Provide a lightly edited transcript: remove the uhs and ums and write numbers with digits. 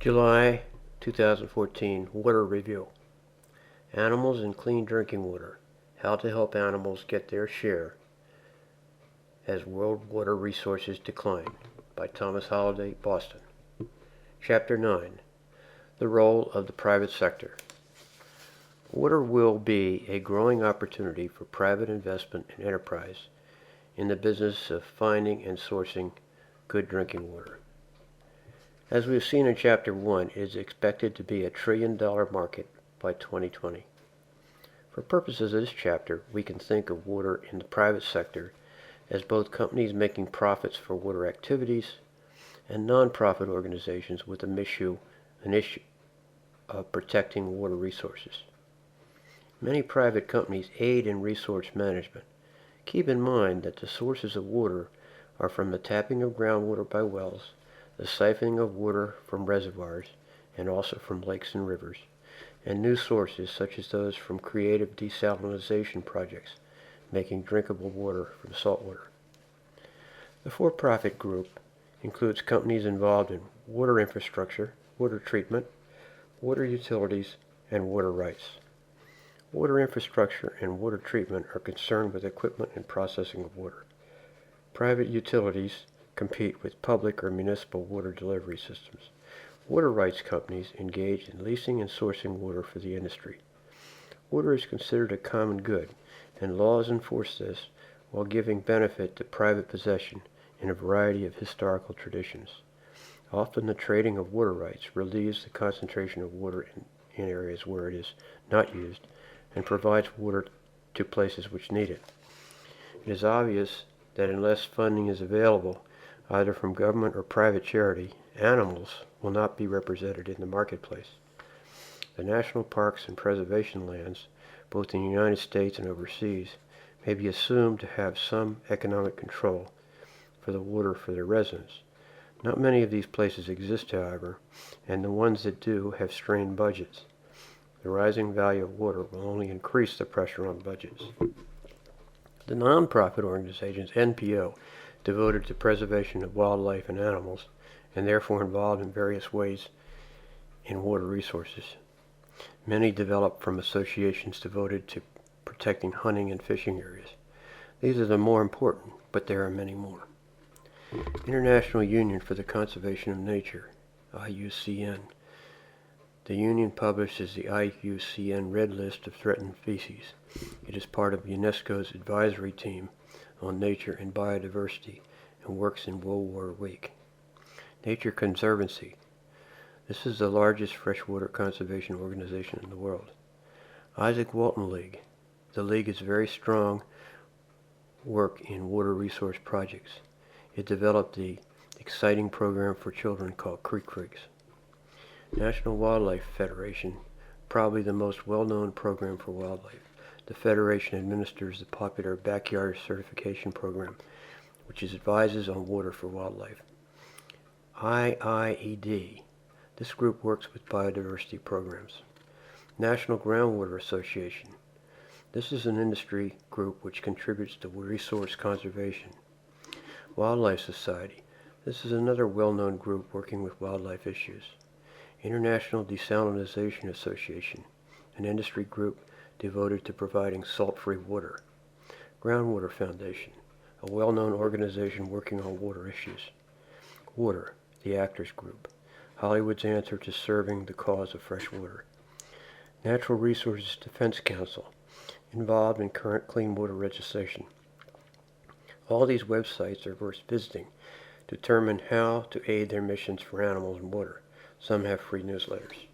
July 2014 Water Review. Animals and Clean Drinking Water. How to help animals get their share as world water resources decline, by Thomas Hollyday, Boston. Chapter 9. The Role of the Private Sector. Water will be a growing opportunity for private investment and enterprise in the business of finding and sourcing good drinking water. As we have seen in Chapter 1, it is expected to be a $1 trillion market by 2020. For purposes of this chapter, we can think of water in the private sector as both companies making profits for water activities and non-profit organizations with an issue of protecting water resources. Many private companies aid in resource management. Keep in mind that the sources of water are from the tapping of groundwater by wells, the siphoning of water from reservoirs, and also from lakes and rivers, and new sources such as those from creative desalination projects, making drinkable water from salt water. The for-profit group includes companies involved in water infrastructure, water treatment, water utilities, and water rights. Water infrastructure and water treatment are concerned with equipment and processing of water. Private utilities compete with public or municipal water delivery systems. Water rights companies engage in leasing and sourcing water for the industry. Water is considered a common good, and laws enforce this while giving benefit to private possession in a variety of historical traditions. Often the trading of water rights relieves the concentration of water in areas where it is not used and provides water to places which need it. It is obvious that unless funding is available, either from government or private charity, animals will not be represented in the marketplace. The national parks and preservation lands, both in the United States and overseas, may be assumed to have some economic control for the water for their residents. Not many of these places exist, however, and the ones that do have strained budgets. The rising value of water will only increase the pressure on budgets. The nonprofit organizations, NPO, devoted to preservation of wildlife and animals, and therefore involved in various ways in water resources. Many develop from associations devoted to protecting hunting and fishing areas. These are the more important, but there are many more. International Union for the Conservation of Nature, IUCN. The Union publishes the IUCN Red List of Threatened Species. It is part of UNESCO's advisory team on nature and biodiversity and works in World War Week. Nature Conservancy. This is the largest freshwater conservation organization in the world. Isaac Walton League. The league is very strong work in water resource projects. It developed the exciting program for children called Creek Creeks. National Wildlife Federation, probably the most well-known program for wildlife. The Federation administers the popular Backyard Certification Program, which advises on water for wildlife. IIED. This group works with biodiversity programs. National Groundwater Association. This is an industry group which contributes to resource conservation. Wildlife Society. This is another well-known group working with wildlife issues. International Desalination Association, an industry group devoted to providing salt-free water. Groundwater Foundation, a well-known organization working on water issues. Water, the Actors Group, Hollywood's answer to serving the cause of fresh water. Natural Resources Defense Council, involved in current clean water legislation. All these websites are worth visiting to determine how to aid their missions for animals and water. Some have free newsletters.